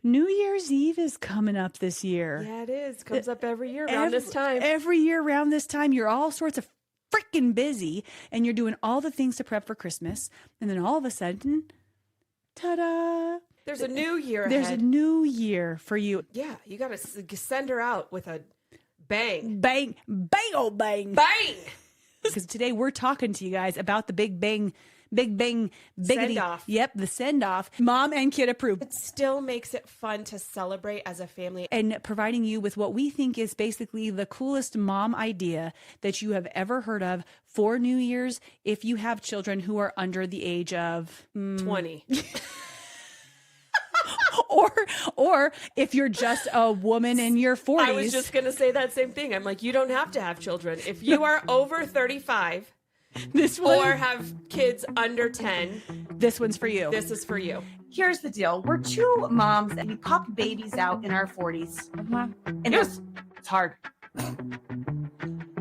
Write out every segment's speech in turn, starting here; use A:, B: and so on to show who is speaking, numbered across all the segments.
A: New Year's Eve is coming up this year.
B: Yeah, it is. Comes up every year around this time.
A: Every year around this time, you're all sorts of freaking busy and you're doing all the things to prep for Christmas. And then all of a sudden, ta-da!
B: There's a new year ahead.
A: There's a new year for you.
B: Yeah, you got to send her out with a bang.
A: Bang, bang, oh bang.
B: Bang!
A: Because today we're talking to you guys about the big bang, biggity.
B: Send-off.
A: Yep, the send-off. Mom and kid approved.
B: It still makes it fun to celebrate as a family.
A: And providing you with what we think is basically the coolest mom idea that you have ever heard of for New Year's if you have children who are under the age of
B: 20.
A: or if you're just a woman in your 40s.
B: I was just going to say that same thing. I'm like, you don't have to have children. If you are over 35 or have kids under 10,
A: this one's for you.
B: This is for you.
C: Here's the deal. We're two moms and we popped babies out in our 40s. And it's hard.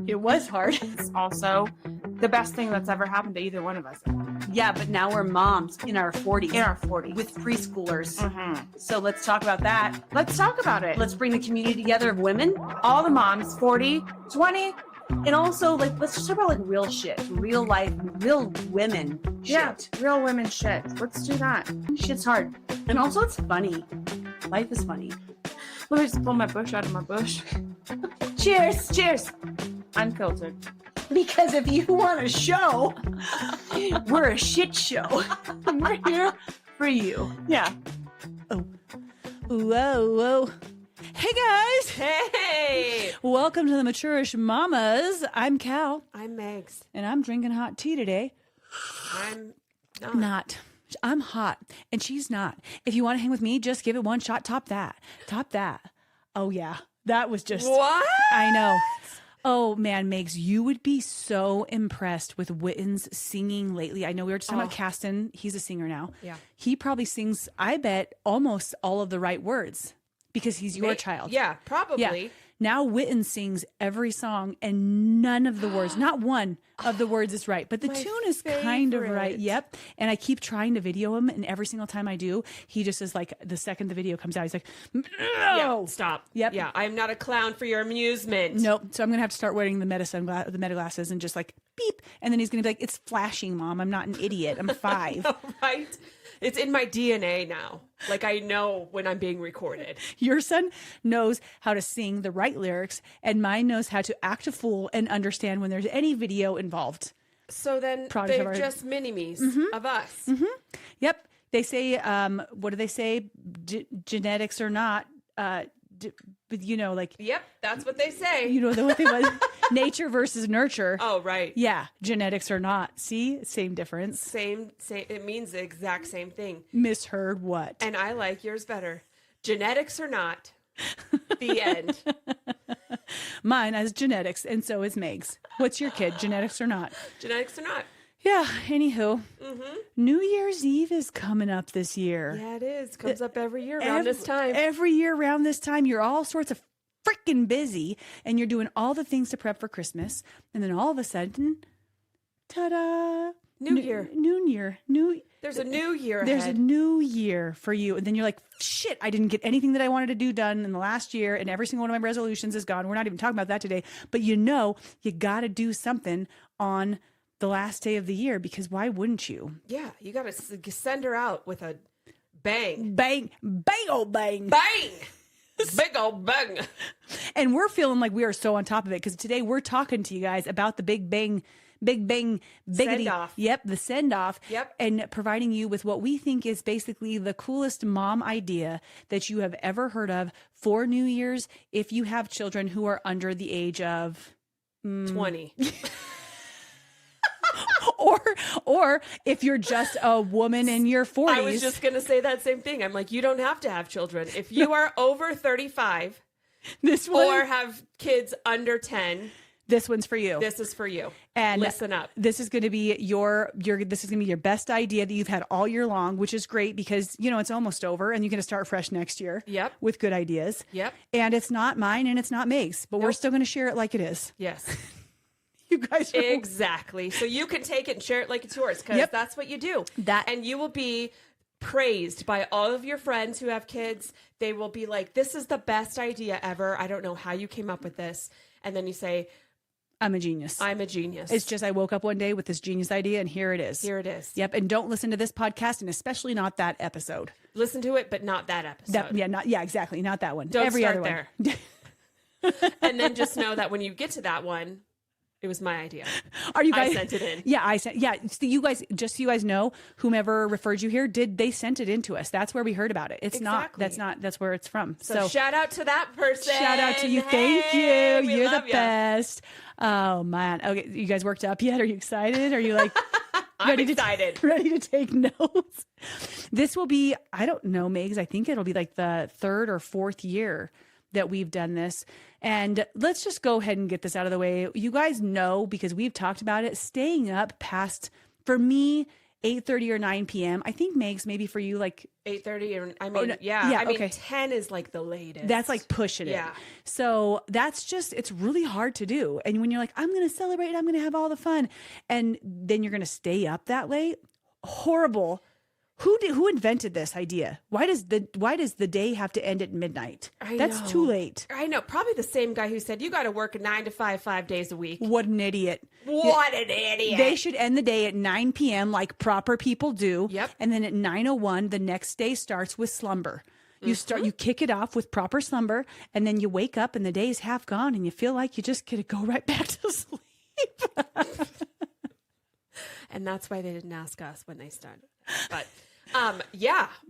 A: It was hard.
C: It's also the best thing that's ever happened to either one of us.
A: Yeah, but now we're moms in our 40s.
C: In our 40s.
A: With preschoolers.
C: Mm-hmm.
A: So let's talk about that.
C: Let's talk about it.
A: Let's bring the community together of women.
C: All the moms, 40, 20.
A: And also, let's just talk about real shit. Real life, real women shit.
C: Yeah, real women shit. Let's do that.
A: Shit's hard. And also, it's funny. Life is funny.
C: Let me just pull my bush out of my bush. Cheers. Cheers. Unfiltered.
A: Because if you want a show, we're a shit show. We're here for you.
C: Yeah.
A: Oh. Whoa, whoa. Hey, guys.
B: Hey.
A: Welcome to the Maturish Mamas. I'm Cal.
B: I'm Megs.
A: And I'm drinking hot tea today.
B: I'm
A: not. I'm hot. And she's not. If you want to hang with me, just give it one shot. Top that. Top that. Oh, yeah. That was just...
B: What?
A: I know. Oh, man, Megs, you would be so impressed with Witten's singing lately. I know we were just talking about Caston. He's a singer now.
B: Yeah.
A: He probably sings, I bet, almost all of the right words because he's your child.
B: Yeah, probably.
A: Yeah. Now Witten sings every song and none of the words, not one of the words is right. But the tune is kind of right. Yep. And I keep trying to video him. And every single time I do, he just is like, the second the video comes out, he's like, no.
B: Yeah, stop.
A: Yep.
B: Yeah, I'm not a clown for your amusement.
A: Nope. So I'm going to have to start wearing the meta glasses and just like beep. And then he's going to be like, it's flashing, Mom. I'm not an idiot. I'm 5.
B: No, right? It's in my DNA now. Like, I know when I'm being recorded.
A: Your son knows how to sing the right lyrics, and mine knows how to act a fool and understand when there's any video involved.
B: So then they're just mini-me's of us.
A: Mm-hmm. Yep. They say, what do they say? Genetics or not. But you know, like...
B: Yep, that's what they say.
A: You know what they was? Nature versus nurture.
B: Oh, right.
A: Yeah, genetics or not. See? Same difference.
B: Same. It means the exact same thing.
A: Misheard what?
B: And I like yours better. Genetics or not. The end.
A: Mine has genetics, and so is Meg's. What's your kid? Genetics or not?
B: Genetics or not.
A: Yeah, anywho. New Year's Eve is coming up this year.
B: Yeah, it is. Comes up every year around this time.
A: Every year around this time, you're all sorts of freaking busy, and you're doing all the things to prep for Christmas, and then all of a sudden, ta-da!
B: New year. There's a new year
A: There's
B: ahead.
A: a new year for you. And then you're like, shit, I didn't get anything that I wanted to do done in the last year, and every single one of my resolutions is gone. We're not even talking about that today. But you got to do something on the last day of the year, because why wouldn't you?
B: Yeah, you got to send her out with a bang.
A: Bang, bang, oh bang.
B: Bang! Big old bang.
A: And we're feeling like we are so on top of it, because today we're talking to you guys about the big bang, biggity.
B: Send-off.
A: Yep, the send-off.
B: Yep.
A: And providing you with what we think is basically the coolest mom idea that you have ever heard of for New Year's if you have children who are under the age of
B: 20.
A: or if you're just a woman in your 40s.
B: I was just going to say that same thing. I'm like, you don't have to have children. If you are over 35 or have kids under 10,
A: this one's for you.
B: This is for you.
A: And
B: listen up.
A: This is going to be your best idea that you've had all year long, which is great because, it's almost over and you're going to start fresh next year.
B: Yep.
A: With good ideas.
B: Yep.
A: And it's not mine and it's not Meg's, but we're still going to share it like it is.
B: Yes.
A: You guys are...
B: Exactly. So you can take it and share it like it's yours, because that's what you do. And you will be praised by all of your friends who have kids. They will be like, this is the best idea ever. I don't know how you came up with this. And then you say,
A: I'm a genius.
B: I'm a genius.
A: It's just I woke up one day with this genius idea and here it is.
B: Here it is.
A: Yep. And don't listen to this podcast and especially not that episode.
B: Listen to it, but not that episode.
A: Exactly. Not that one.
B: Don't
A: Every
B: start
A: other
B: there. And then just know that when you get to that one, it was my idea.
A: Are you guys?
B: I sent it in.
A: Yeah, I sent. Yeah, so you guys. Just so you guys know, whomever referred you here they sent it in to us? That's where we heard about it. It's
B: Exactly.
A: not. That's where it's from.
B: So shout out to that person.
A: Shout out to you.
B: Hey,
A: Thank you.
B: we
A: You're
B: love
A: the best. Oh man. Okay, you guys worked up yet? Are you excited? Are you like?
B: I'm excited.
A: Ready to take notes. This will be. I don't know, Megs. I think it'll be like the 3rd or 4th year that we've done this. And let's just go ahead and get this out of the way. You guys know, because we've talked about it, staying up past, for me, 8:30 or 9 p.m. I think, Megs, maybe for you, like
B: 8:30. Or I mean,
A: okay.
B: 10 is like the latest.
A: That's like pushing it.
B: Yeah.
A: So that's just, it's really hard to do. And when you're like, I'm going to celebrate, I'm going to have all the fun, and then you're going to stay up that late, horrible. Who invented this idea? Why does the day have to end at midnight? That's too late.
B: I know. Probably the same guy who said you got to work a 9 to 5, 5 days a week.
A: What an idiot.
B: What an idiot.
A: They should end the day at 9 p.m. like proper people do.
B: Yep.
A: And then at 9:01, the next day starts with slumber. You kick it off with proper slumber, and then you wake up and the day is half gone and you feel like you just get to go right back to sleep.
B: And that's why they didn't ask us when they started. But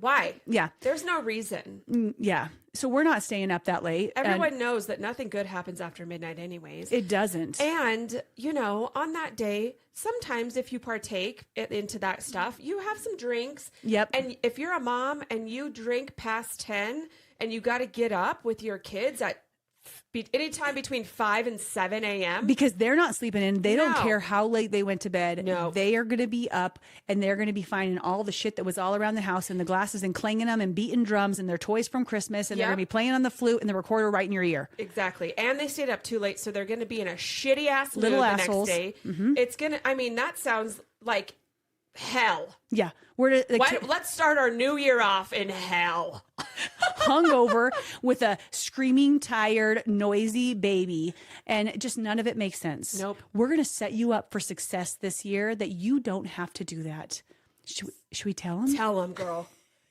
B: why?
A: Yeah.
B: There's no reason.
A: Yeah. So we're not staying up that late.
B: Everyone knows that nothing good happens after midnight anyways.
A: It doesn't.
B: And, on that day, sometimes if you partake into that stuff, you have some drinks.
A: Yep.
B: And if you're a mom and you drink past 10 and you got to get up with your kids at anytime between 5 and 7 a.m.
A: Because they're not sleeping in. They don't
B: No.
A: care how late they went to bed.
B: No.
A: They are going to be up and they're going to be finding all the shit that was all around the house and the glasses and clanging them and beating drums and their toys from Christmas. And they're
B: Yep.
A: going to be playing on the flute and the recorder right in your ear.
B: Exactly. And they stayed up too late, so they're going to be in a shitty ass mood
A: Little
B: the
A: assholes.
B: next day. It's going to, that sounds like hell.
A: Yeah. We're
B: Let's start our new year off in hell.
A: hungover with a screaming, tired, noisy baby. And just none of it makes sense.
B: Nope.
A: We're going to set you up for success this year that you don't have to do that. Should we tell them?
B: Tell them, girl.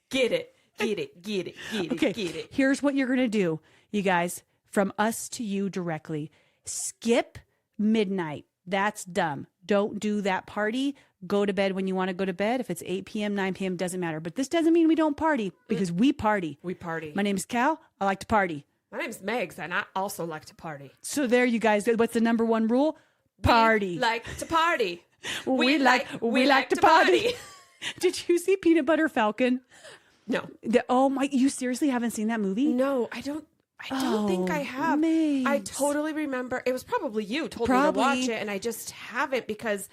B: Get it. Get it. Get it. Get it.
A: Okay.
B: Get it.
A: Here's what you're going to do, you guys, from us to you directly. Skip midnight. That's dumb. Don't do that party. Go to bed when you want to go to bed. If it's 8 p.m., 9 p.m., doesn't matter. But this doesn't mean we don't party because we party.
B: We party.
A: My name is Cal. I like to party.
B: My name's Megs, and I also like to party.
A: So there you guys go. What's the number one rule? Party.
B: We like to party.
A: We like to party. Did you see Peanut Butter Falcon?
B: No.
A: Oh my, you seriously haven't seen that movie?
B: No, I don't think I have.
A: Megs.
B: I totally remember. It was probably you told me to watch it, and I just haven't because,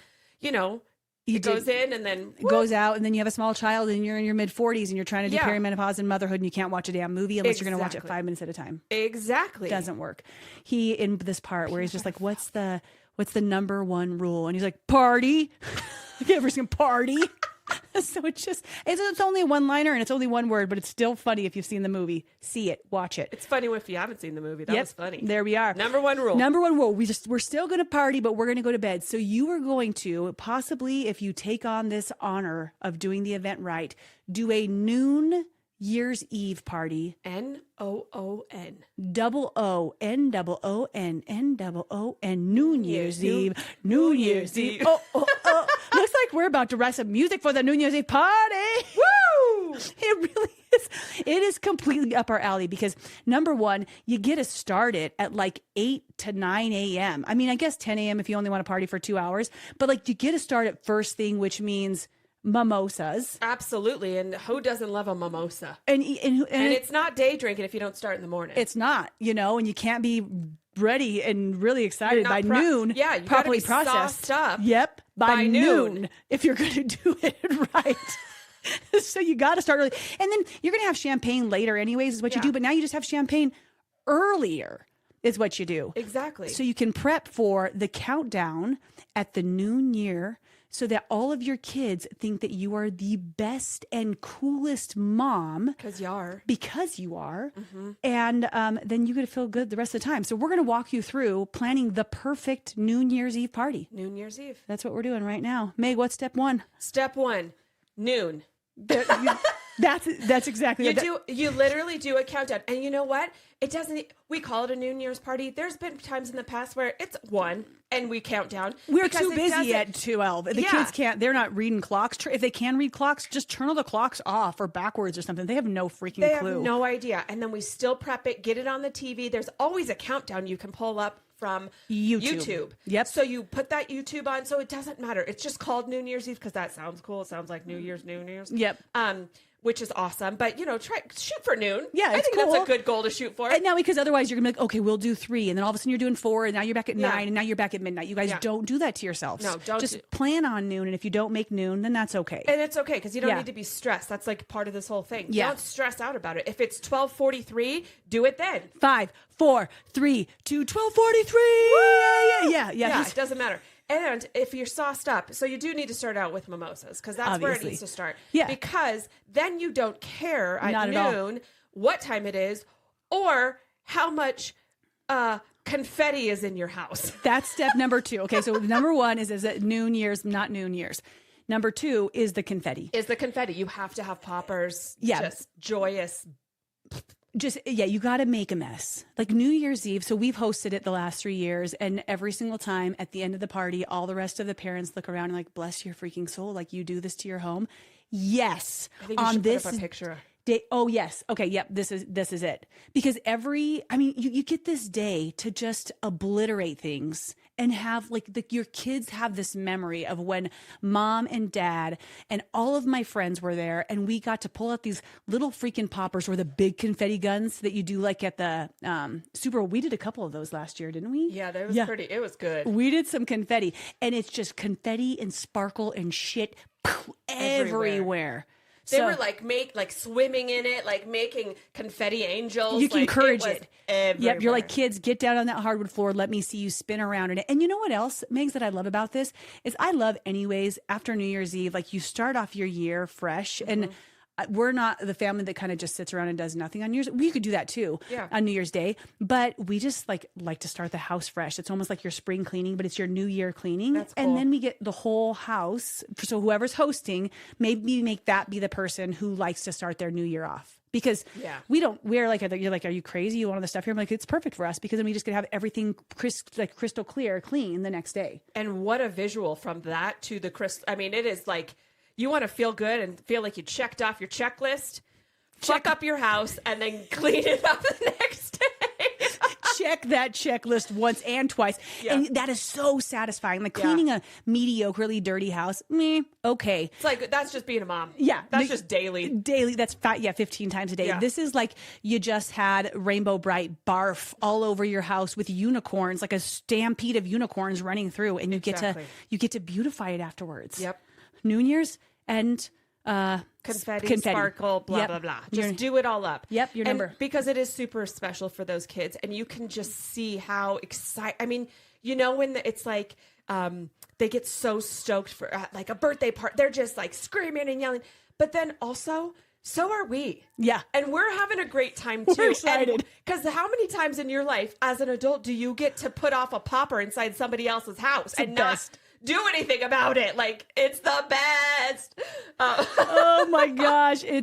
B: it goes in and then
A: it goes out, and then you have a small child and you're in your mid 40s and you're trying to do perimenopause and motherhood and you can't watch a damn movie unless you're going to watch it 5 minutes at a time.
B: Exactly.
A: Doesn't work. He in this part where he's just like, what's the number one rule? And he's like, party. Everybody's going to party. So it's only a one-liner and it's only one word, but it's still funny if you've seen the movie. See it, watch it.
B: It's funny if you haven't seen the movie. That was funny.
A: There we are.
B: Number one rule.
A: We're still going to party, but we're going to go to bed. So you are going to possibly, if you take on this honor of doing the event right, do a noon Year's Eve party.
B: N-O-O-N.
A: Double O, N-double-O-N, N-double-O-N, Noon Year's Eve. Noon Year's Eve. Oh. Looks like we're about to write some music for the New Year's Eve party. Woo! It really is. It is completely up our alley because, number one, you get to start it at like 8 to 9 a.m. I mean, I guess 10 a.m. if you only want to party for 2 hours. But like you get to start at first thing, which means mimosas.
B: Absolutely. And who doesn't love a mimosa?
A: And
B: it's not day drinking if you don't start in the morning.
A: It's not, and you can't be ready and really excited by noon.
B: Yeah, you
A: properly
B: gotta be
A: processed.
B: sauced up.
A: Yep, by noon if you're going to do it right. So you got to start early, and then you're going to have champagne later, anyways. Is what you do. But now you just have champagne earlier. Is what you do.
B: Exactly.
A: So you can prep for the countdown at the noon year so that all of your kids think that you are the best and coolest mom.
B: Because you are.
A: Because you are. And then you get to feel good the rest of the time. So we're going to walk you through planning the perfect New Year's Eve party.
B: New Year's Eve.
A: That's what we're doing right now. Meg, what's step one?
B: Step one, noon.
A: That's exactly
B: you literally do a countdown. And you know what? It doesn't, we call it a New Year's party. There's been times in the past where it's 1 and we count down.
A: We're too busy at 12. The kids can't, they're not reading clocks. If they can read clocks, just turn all the clocks off or backwards or something. They have no freaking clue.
B: They have no idea. And then we still prep it, get it on the TV. There's always a countdown you can pull up from YouTube.
A: Yep.
B: So you put that YouTube on. So it doesn't matter. It's just called New Year's Eve because that sounds cool. It sounds like New Year's.
A: Yep.
B: Which is awesome. But, shoot for noon.
A: Yeah,
B: I think
A: cool.
B: that's a good goal to shoot for.
A: And now, because otherwise you're going to be like, okay, we'll do 3. And then all of a sudden you're doing 4. And now you're back at 9. And now you're back at midnight. You guys don't do that to yourselves.
B: No, don't.
A: Just plan on noon. And if you don't make noon, then that's okay.
B: And it's okay because you don't need to be stressed. That's like part of this whole thing.
A: Yeah.
B: Don't stress out about it. If it's 12:43, do it then.
A: 5, 4, 3, 2, 12:43. Yeah.
B: It doesn't matter. And if you're sauced up, so you do need to start out with mimosas because that's where it needs to start.
A: Yeah.
B: Because then you don't care at noon what time it is or how much confetti is in your house.
A: That's step number 2. Okay, so number 1 is it Noon Year's, not Noon Year's. Number 2 is the confetti.
B: You have to have poppers.
A: Yeah.
B: Just joyous.
A: You got to make a mess. Like New Year's Eve. So we've hosted it the last 3 years. And every single time at the end of the party, all the rest of the parents look around and like, bless your freaking soul. Like you do this to your home. Yes.
B: I think you should put up a picture.
A: Day, oh yes. Okay. Yep. This is it. Because you get this day to just obliterate things and have your kids have this memory of when mom and dad and all of my friends were there and we got to pull out these little freaking poppers or the big confetti guns that you do like at the Super Bowl. We did a couple of those last year, didn't we?
B: Yeah, that was pretty. It was good.
A: We did some confetti and it's just confetti and sparkle and shit everywhere.
B: They were swimming in it, like making confetti angels.
A: You can encourage it.
B: Everywhere.
A: Yep, you're like, kids, get down on that hardwood floor. Let me see you spin around in it. And you know what else, Megs, that I love about this is I love anyways, after New Year's Eve, like you start off your year fresh and we're not the family that kind of just sits around and does nothing on New Year's. We could do that too on New Year's Day, but we just like to start the house fresh. It's almost like your spring cleaning, but it's your New Year cleaning.
B: That's cool.
A: And then we get the whole house. So whoever's hosting, maybe make that be the person who likes to start their New Year off. Because we're like, you're like, are you crazy? You want all the stuff here? I'm like, it's perfect for us because then we just get to have everything crystal clear, clean the next day.
B: And what a visual from that to the crystal. I mean, it is like, you want to feel good and feel like you checked off your checklist, check up your house, and then clean it up the next day.
A: Check that checklist once and twice. Yeah. And that is so satisfying. Like cleaning a mediocrely dirty house, okay.
B: It's like, that's just being a mom.
A: Yeah.
B: That's just daily.
A: Daily, that's 15 times a day. Yeah. This is like you just had Rainbow Bright barf all over your house with unicorns, like a stampede of unicorns running through, and you get to beautify it afterwards.
B: Yep.
A: New Year's and
B: confetti, sparkle, blah, blah, blah. Just do it all up.
A: Yep, your number.
B: Because it is super special for those kids. And you can just see how excited. I mean, when it's like they get so stoked for like a birthday party. They're just like screaming and yelling. But then also, so are we.
A: Yeah.
B: And we're having a great time too.
A: We're excited.
B: Because how many times in your life as an adult do you get to put off a popper inside somebody else's house and not do anything about it? Like, it's the best.
A: Oh my gosh. I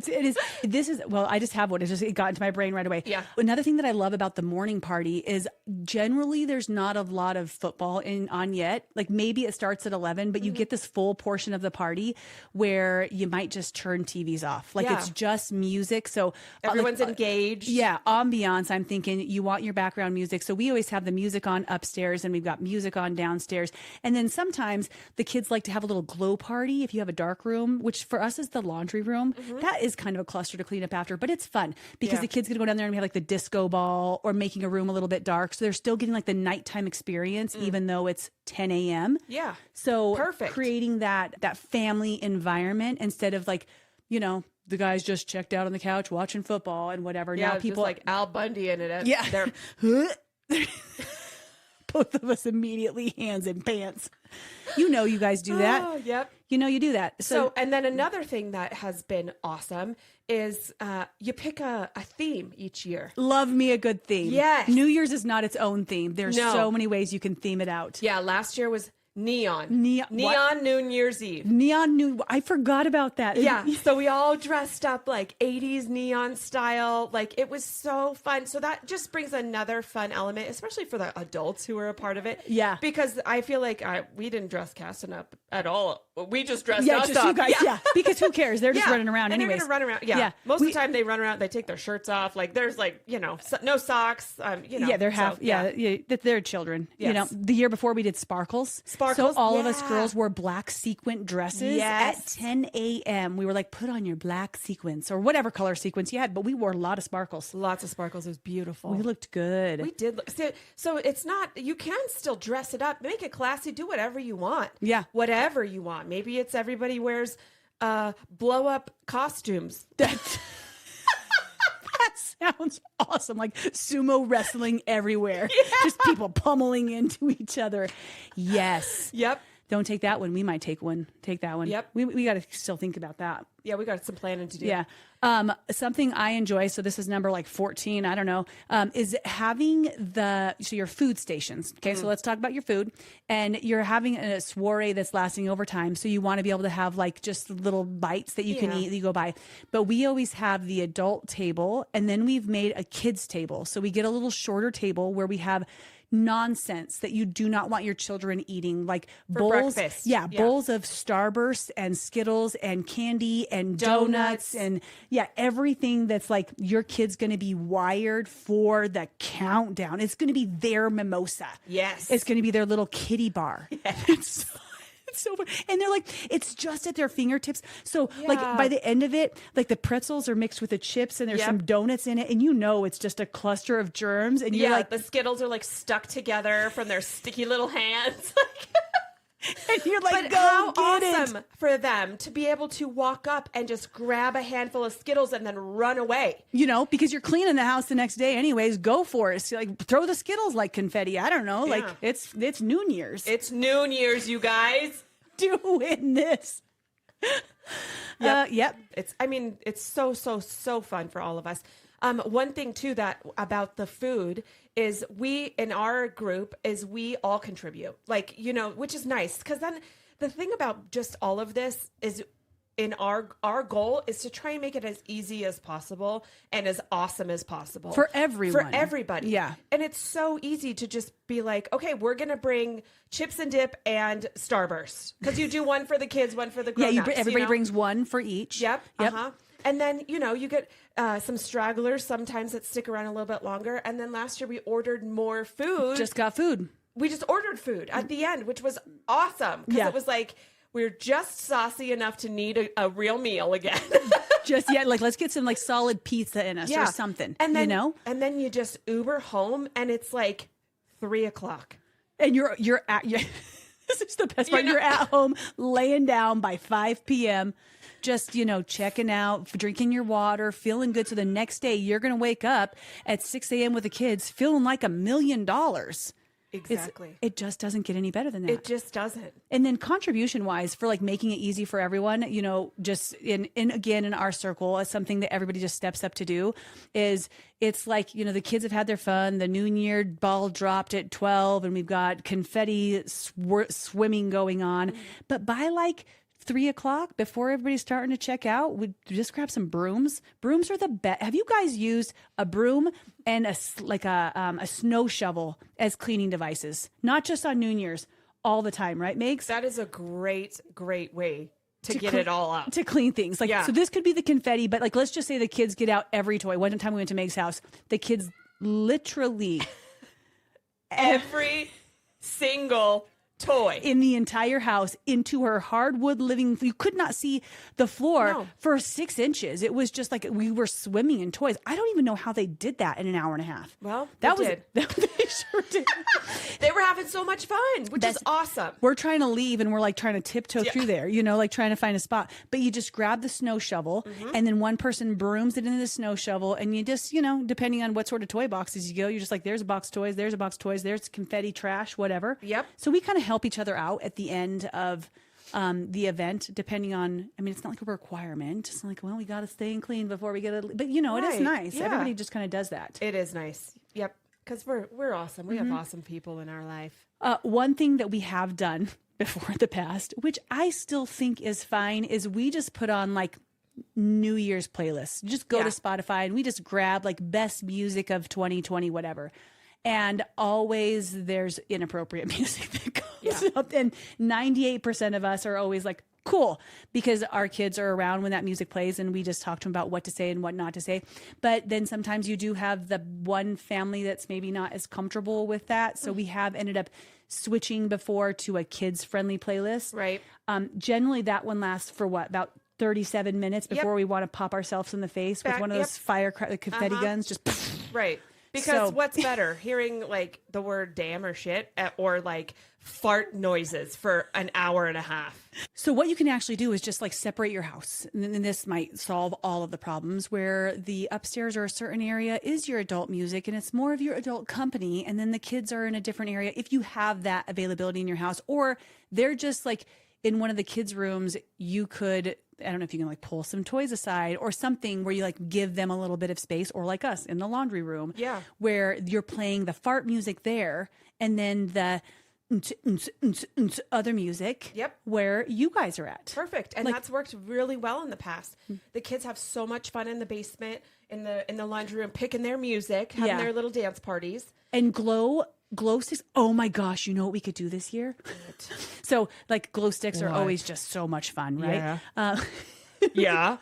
A: just have one. It got into my brain right away.
B: Yeah.
A: Another thing that I love about the morning party is generally there's not a lot of football on yet. Like maybe it starts at 11, but you get this full portion of the party where you might just turn TVs off. Like it's just music. So
B: everyone's engaged.
A: Yeah. Ambiance. I'm thinking you want your background music. So we always have the music on upstairs and we've got music on downstairs. And then sometimes the kids like to have a little glow party if you have a dark room, which for us is the laundry room. That is kind of a cluster to clean up after, but it's fun because the kids can go down there and we have like the disco ball or making a room a little bit dark. So they're still getting like the nighttime experience, even though it's 10 a.m.
B: Yeah.
A: So
B: perfect.
A: Creating that family environment instead of like, the guys just checked out on the couch watching football and whatever.
B: Yeah,
A: now people
B: like Al Bundy in it.
A: Yeah.
B: They're
A: Both of us immediately hands in pants. You know, you guys do that.
B: Oh, yep.
A: You know, you do that.
B: So, and then another thing that has been awesome is you pick a theme each year.
A: Love me a good theme.
B: Yes.
A: New Year's is not its own theme. There's so many ways you can theme it out.
B: Yeah, last year was neon.
A: Neon
B: New Year's Eve.
A: Neon new. I forgot about that.
B: Yeah. So we all dressed up like 80s neon style. Like it was so fun. So that just brings another fun element, especially for the adults who are a part of it.
A: Yeah.
B: Because I feel like we didn't dress Caston up at all. We just dressed us
A: just
B: up.
A: you guys. Yeah. Because who cares? They're just running around
B: and
A: anyways.
B: They're gonna run around. Yeah. Most of the time they run around. They take their shirts off. Like there's like, you know, no socks.
A: Yeah, they're half. They're children.
B: Yes.
A: You know, the year before we did sparkles. So all of us girls wore black sequin dresses at 10 a.m. We were like, put on your black sequins or whatever color sequins you had, but we wore a lot of sparkles.
B: Lots of sparkles. It was beautiful.
A: We looked good.
B: We did. So it's not, you can still dress it up, make it classy, do whatever you want.
A: Yeah.
B: Whatever you want. Maybe it's everybody wears blow up costumes.
A: That sounds awesome. Like sumo wrestling everywhere. Yeah. Just people pummeling into each other. Yes.
B: Yep.
A: Don't take that one. We might take one. Take that one.
B: Yep.
A: We got to still think about that.
B: Yeah, we got some planning to do.
A: Yeah. Something I enjoy, so this is number like 14, I don't know, is having your food stations. Okay, so let's talk about your food. And you're having a soiree that's lasting over time. So you want to be able to have like just little bites that you can eat that you go by. But we always have the adult table, and then we've made a kids table. So we get a little shorter table where we have nonsense that you do not want your children eating, like
B: for
A: bowls.
B: Breakfast.
A: Yeah, bowls of Starburst and Skittles and candy and donuts and everything that's like your kid's going to be wired for the countdown. It's going to be their mimosa.
B: Yes.
A: It's going to be their little kiddie bar. Yes. It's so fun. And they're like, it's just at their fingertips. So like by the end of it, like the pretzels are mixed with the chips and there's some donuts in it. And you know, it's just a cluster of germs. And you're like,
B: the Skittles are like stuck together from their sticky little hands.
A: And you're like,
B: but
A: go
B: how
A: get
B: awesome for them to be able to walk up and just grab a handful of Skittles and then run away.
A: You know, because you're cleaning the house the next day anyways. Go for it. So like throw the Skittles like confetti. I don't know. Like it's New Year's.
B: It's New Year's, you guys.
A: Doing this. Yep.
B: It's so fun for all of us. One thing too that about the food is we in our group is we all contribute, like, you know, which is nice, because then the thing about just all of this is in our goal is to try and make it as easy as possible and as awesome as possible
A: for everyone,
B: for everybody. Yeah. And it's so easy to just be like, okay, we're gonna bring chips and dip and Starburst, because you do one for the kids, one for the grown-ups.
A: Everybody brings one for each.
B: Yep. And then, you know, you get some stragglers sometimes that stick around a little bit longer. And then last year we ordered more food.
A: Just got food.
B: We just ordered food at the end, which was awesome, because it was like, we're just saucy enough to need a real meal again.
A: Like let's get some like solid pizza in us or something.
B: And then,
A: you know?
B: And then you just Uber home and it's like 3:00.
A: And you're at this is the best part. You're at home laying down by 5 p.m. Just, you know, checking out, drinking your water, feeling good. So the next day you're going to wake up at 6 a.m. with the kids feeling like $1 million.
B: Exactly.
A: It just doesn't get any better than that.
B: It just doesn't.
A: And then contribution wise, for like making it easy for everyone, you know, just in our circle, as something that everybody just steps up to do is it's like, you know, the kids have had their fun. The New Year ball dropped at 12 and we've got confetti swimming going on. But by like 3:00, before everybody's starting to check out, we just grab some brooms. Brooms are the best. Have you guys used a broom and a snow shovel as cleaning devices? Not just on New Year's, all the time, right, Megs?
B: That is a great way to get it all up.
A: To clean things. So this could be the confetti, but like let's just say the kids get out every toy. One time we went to Meg's house, the kids literally
B: every single toy
A: in the entire house into her hardwood living. You could not see the floor for 6 inches. It was just like we were swimming in toys. I don't even know how they did that in an hour and a half.
B: Well,
A: that
B: they
A: sure did.
B: They were having so much fun, which is awesome.
A: We're trying to leave and we're like trying to tiptoe through there, you know, like trying to find a spot. But you just grab the snow shovel and then one person brooms it into the snow shovel, and you just, you know, depending on what sort of toy boxes you go, you're just like, there's a box of toys, there's a box of toys, there's confetti, trash, whatever.
B: Yep.
A: So we kind of help each other out at the end of the event, depending on, I mean, it's not like a requirement. It's not like, well, we got to stay clean before we get it. But, you know, it is nice. Yeah. Everybody just kind of does that.
B: It is nice. Yep. Because we're awesome. We have awesome people in our life.
A: One thing that we have done before in the past, which I still think is fine, is we just put on like New Year's playlists. Just go to Spotify and we just grab like best music of 2020, whatever. And always there's inappropriate music that comes up. And 98% of us are always like, cool, because our kids are around when that music plays and we just talk to them about what to say and what not to say. But then sometimes you do have the one family that's maybe not as comfortable with that. So we have ended up switching before to a kids friendly playlist.
B: Right.
A: Generally that one lasts for what, about 37 minutes before we want to pop ourselves in the face with one of those confetti guns. Just
B: right. Because what's better, hearing like the word damn or shit or like fart noises for an hour and a half?
A: So what you can actually do is just like separate your house. And this might solve all of the problems, where the upstairs or a certain area is your adult music and it's more of your adult company. And then the kids are in a different area if you have that availability in your house, or they're just like in one of the kids' rooms. You could, I don't know if you can like pull some toys aside or something where you like give them a little bit of space, or like us in the laundry room, where you're playing the fart music there and then the other music where you guys are at.
B: Perfect. And that's worked really well in the past. The kids have so much fun in the basement, in the laundry room, picking their music, having their little dance parties.
A: And glow sticks. Oh my gosh, you know what we could do this year? So like glow sticks are always just so much fun, right?
B: Yeah.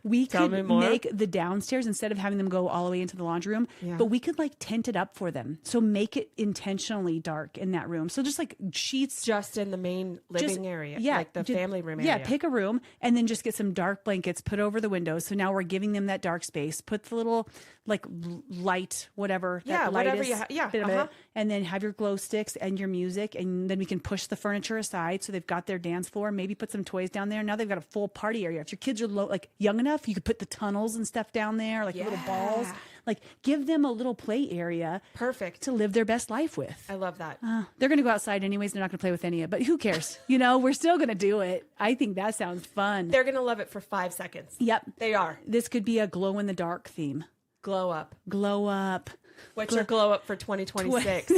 A: We could make the downstairs, instead of having them go all the way into the laundry room, but we could like tint it up for them. So make it intentionally dark in that room. So just like sheets.
B: Just in the main living area. Like the family room area.
A: Yeah, pick a room and then just get some dark blankets, put over the windows. So now we're giving them that dark space. Put the little like light, whatever. That light
B: whatever
A: is, and then have your glow sticks and your music. And then we can push the furniture aside so they've got their dance floor. Maybe put some toys down there. Now they've got a full party area. If your kids are like young enough, you could put the tunnels and stuff down there, like little balls. Like give them a little play area.
B: Perfect.
A: To live their best life with.
B: I love that.
A: They're going to go outside anyways. They're not going to play with any of it, but who cares? You know, we're still going to do it. I think that sounds fun.
B: They're going to love it for 5 seconds.
A: Yep.
B: They are.
A: This could be a glow in the dark theme.
B: Glow up.
A: Glow up.
B: What's your glow up for 2026?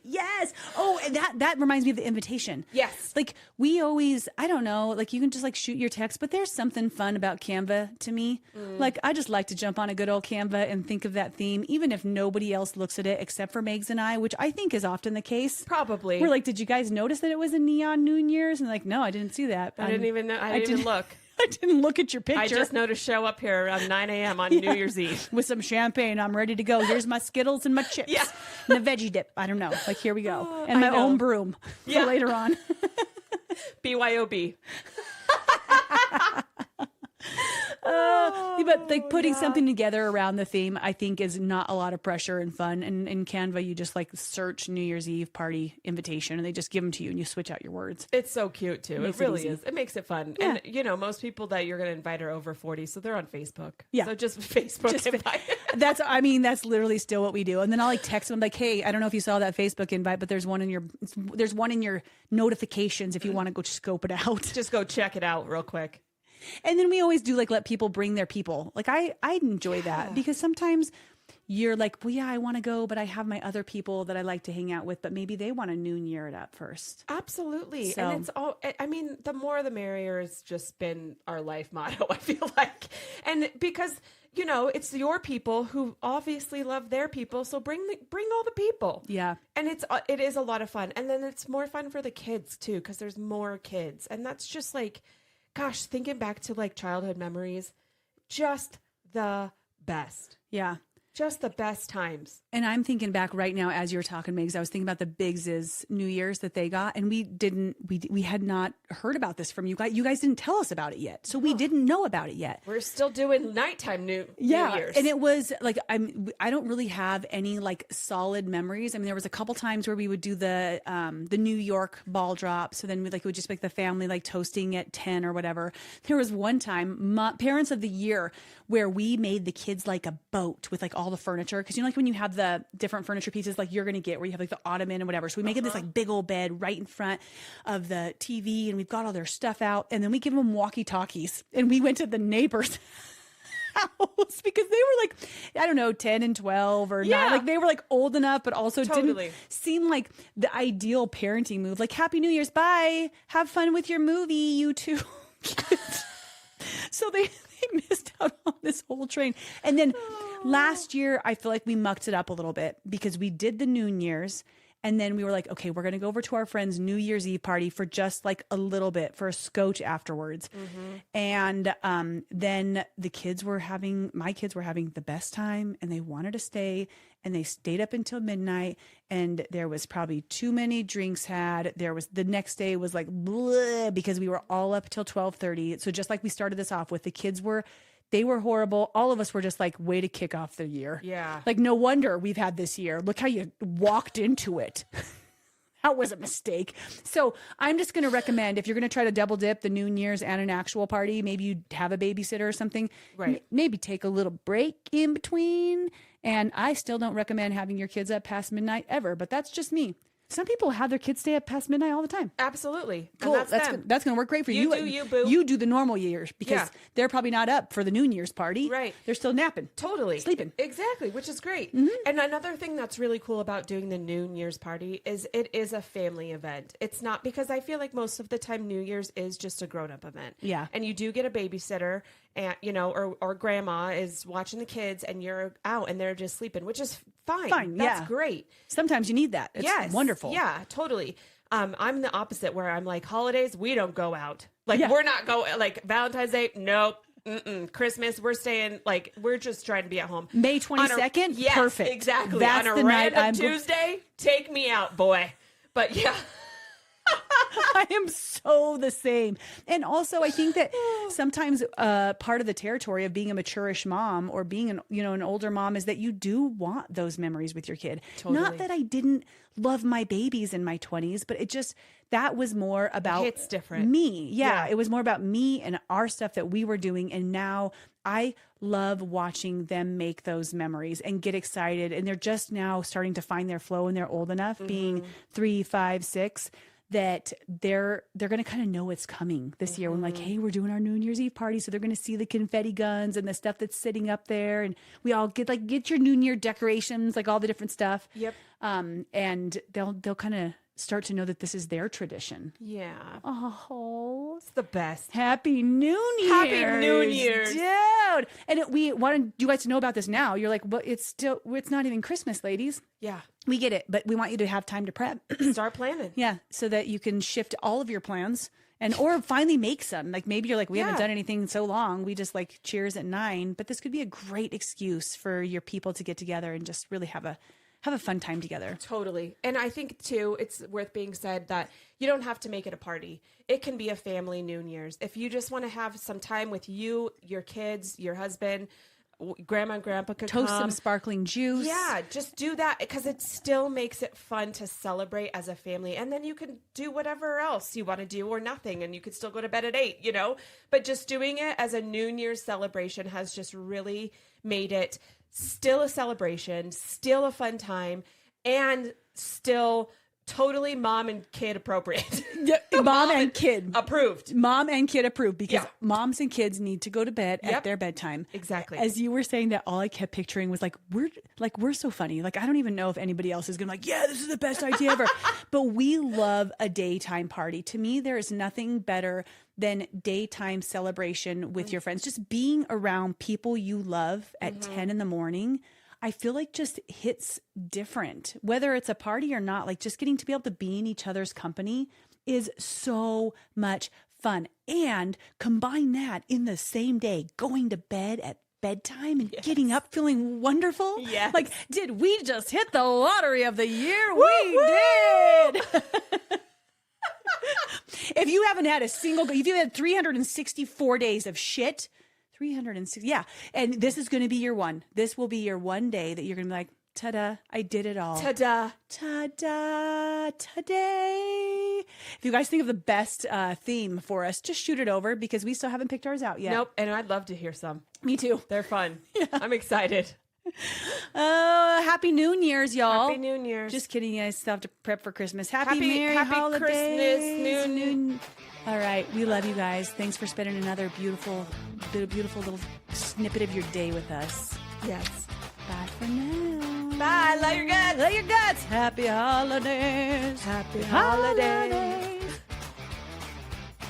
A: Yes. Oh, and that reminds me of the invitation.
B: Yes.
A: Like we always, I don't know, like you can just like shoot your text, but there's something fun about Canva to me. Like I just like to jump on a good old Canva and think of that theme, even if nobody else looks at it except for Megs and I, which I think is often the case.
B: Probably.
A: We're like, did you guys notice that it was a neon New Year's? And like, no, I didn't see that.
B: I didn't even know. I didn't even look.
A: I didn't look at your picture.
B: I just know to show up here around 9 a.m. on New Year's Eve.
A: With some champagne. I'm ready to go. Here's my Skittles and my chips. And the veggie dip. I don't know. Like, here we go. And my own broom for later on.
B: BYOB.
A: But like putting something together around the theme, I think is not a lot of pressure and fun. And in Canva, you just like search New Year's Eve party invitation and they just give them to you and you switch out your words.
B: It's so cute too. It really is. It makes it fun. Yeah. And you know, most people that you're going to invite are over 40, so they're on Facebook. Yeah. So just Facebook invite.
A: That's literally still what we do. And then I'll like text them like, hey, I don't know if you saw that Facebook invite, but there's one in your notifications if you want to go scope it out.
B: Just go check it out real quick.
A: And then we always do like let people bring their people. Like I enjoy that because sometimes you're like, well, yeah, I want to go, but I have my other people that I like to hang out with, but maybe they want to New Year it up first.
B: Absolutely. So. And it's all, I mean, the more the merrier has just been our life motto, I feel like. And because, you know, it's your people who obviously love their people. So bring all the people. Yeah. And it is a lot of fun. And then it's more fun for the kids too, because there's more kids. And that's just like, gosh, thinking back to like childhood memories, just the best.
A: Yeah.
B: Just the best times.
A: And I'm thinking back right now as you were talking, Megs, I was thinking about the Biggs's New Year's that they got, and we had not heard about this from you guys. You guys didn't tell us about it yet, so we didn't know about it yet.
B: We're still doing nighttime New Year's.
A: And it was like I don't really have any like solid memories. I mean, there was a couple times where we would do the New York ball drop, so then we would just make the family like toasting at 10 or whatever. There was one time, Parents of the Year, where we made the kids like a boat with like all the furniture, because like when you have the different furniture pieces like you're gonna get, where you have like the ottoman and whatever, so we make it this like big old bed right in front of the TV, and we've got all their stuff out, and then we give them walkie talkies, and we went to the neighbors house because they were like, I don't know, 10 and 12 or 9, like they were like old enough but also didn't seem like the ideal parenting move, like Happy New Year's, bye, have fun with your movie, you two. So they missed out on this whole train. And then last year, I feel like we mucked it up a little bit because we did the New Year's, and then we were like, okay, we're going to go over to our friend's New Year's Eve party for just like a little bit, for a scotch afterwards. And then my kids were having the best time, and they wanted to stay, and they stayed up until midnight, and there was probably too many drinks had. The next day was like bleh, because we were all up till 12:30. So just like we started this off with, the kids they were horrible. All of us were just like, way to kick off the year.
B: Yeah.
A: Like, no wonder we've had this year. Look how you walked into it. That was a mistake. So I'm just going to recommend, if you're going to try to double dip the New Year's and an actual party, maybe you have a babysitter or something.
B: Right.
A: Maybe take a little break in between. And I still don't recommend having your kids up past midnight ever, but that's just me. Some people have their kids stay up past midnight all the time.
B: Absolutely.
A: Cool.
B: And that's
A: going to work great for you.
B: You boo.
A: You do the normal years, because they're probably not up for the New Year's party.
B: Right.
A: They're still napping.
B: Totally.
A: Sleeping.
B: Exactly, which is great. And another thing that's really cool about doing the New Year's party is it is a family event. It's not, because I feel like most of the time New Year's is just a grown-up event.
A: Yeah.
B: And you do get a babysitter, and or grandma is watching the kids, and you're out and they're just sleeping, which is fine. That's great.
A: Sometimes you need that. It's wonderful.
B: Yeah, totally. I'm the opposite, where I'm like, holidays, we don't go out. Like, we're not going, like Valentine's Day, nope. Christmas, we're staying, like, we're just trying to be at home.
A: May 22nd,
B: yes,
A: perfect.
B: Exactly.
A: That's
B: on a
A: the night
B: random Tuesday, take me out, boy. But yeah.
A: I am so the same. And also, I think that sometimes part of the territory of being a mature-ish mom, or being an older mom, is that you do want those memories with your kid. Totally. Not that I didn't love my babies in my 20s, but that was more about
B: it's different.
A: Me. Yeah, it was more about me and our stuff that we were doing. And now I love watching them make those memories and get excited. And they're just now starting to find their flow, and they're old enough, being 3, 5, 6, that they're going to kind of know it's coming this year. When like, hey, we're doing our New Year's Eve party. So they're going to see the confetti guns and the stuff that's sitting up there. And we all get your New Year decorations, like all the different stuff.
B: Yep.
A: And they'll kind of start to know that this is their tradition.
B: Yeah.
A: Oh,
B: it's the best.
A: Happy New Year's.
B: Happy New Year's.
A: Dude. And we wanted you guys to know about this now. You're like, well, it's not even Christmas, ladies.
B: Yeah.
A: We get it, but we want you to have time to prep.
B: Start planning.
A: Yeah, so that you can shift all of your plans or finally make some. Like, maybe you're like, we haven't done anything in so long. We just like cheers at 9, but this could be a great excuse for your people to get together and just really have a fun time together.
B: Totally. And I think too, it's worth being said that you don't have to make it a party. It can be a family New Year's. If you just want to have some time with you, your kids, your husband, grandma and grandpa could
A: toast
B: come.
A: some sparkling juice.
B: Yeah, just do that, because it still makes it fun to celebrate as a family. And then you can do whatever else you want to do, or nothing, and you could still go to bed at 8, But just doing it as a New Year's celebration has just really made it still a celebration, still a fun time, and still totally mom and kid appropriate.
A: Yeah, mom and kid
B: approved.
A: Mom and kid approved, because moms and kids need to go to bed at their bedtime.
B: Exactly.
A: As you were saying that, all I kept picturing was like, we're so funny. Like, I don't even know if anybody else is gonna be like, yeah, this is the best idea ever. But we love a daytime party. To me, there is nothing better than daytime celebration with your friends. Just being around people you love at 10 in the morning, I feel like just hits different, whether it's a party or not. Like, just getting to be able to be in each other's company is so much fun. And combine that in the same day, going to bed at bedtime and getting up feeling wonderful?
B: Yes.
A: Like, did we just hit the lottery of the year? We did. If you haven't had if you had 364 days of shit, 360, yeah. And this is going to be your one. This will be your one day that you're going to be like, ta-da, I did it all.
B: Ta-da.
A: Ta-da, today. If you guys think of the best theme for us, just shoot it over because we still haven't picked ours out yet.
B: Nope. And I'd love to hear some.
A: Me too.
B: They're fun. Yeah. I'm excited.
A: Happy New Year's, y'all.
B: Happy New Year's.
A: Just kidding. You guys still have to prep for Christmas. Happy Merry Holidays.
B: Christmas. New.
A: All right. We love you guys. Thanks for spending another beautiful little snippet of your day with us.
B: Yes.
A: Bye for now.
B: Bye. Love your guts.
A: Love your guts. Happy holidays.
B: Happy holidays.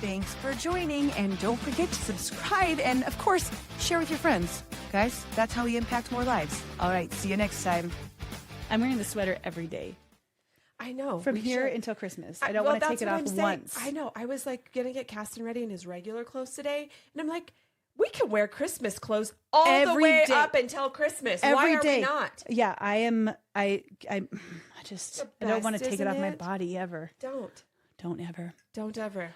C: Thanks for joining, and don't forget to subscribe and, of course, share with your friends. Guys, that's how we impact more lives. All right, see you next time.
A: I'm wearing the sweater every day.
B: I know.
A: From here until Christmas. I don't want to take it off once.
B: I know. I was like going to get Caston ready in his regular clothes today, and I'm like, we can wear Christmas clothes all the way up until Christmas. Why are we not?
A: Yeah, I am. I don't want to take it off my
B: isn't it?
A: body ever.
B: Don't
A: ever.
B: Don't ever.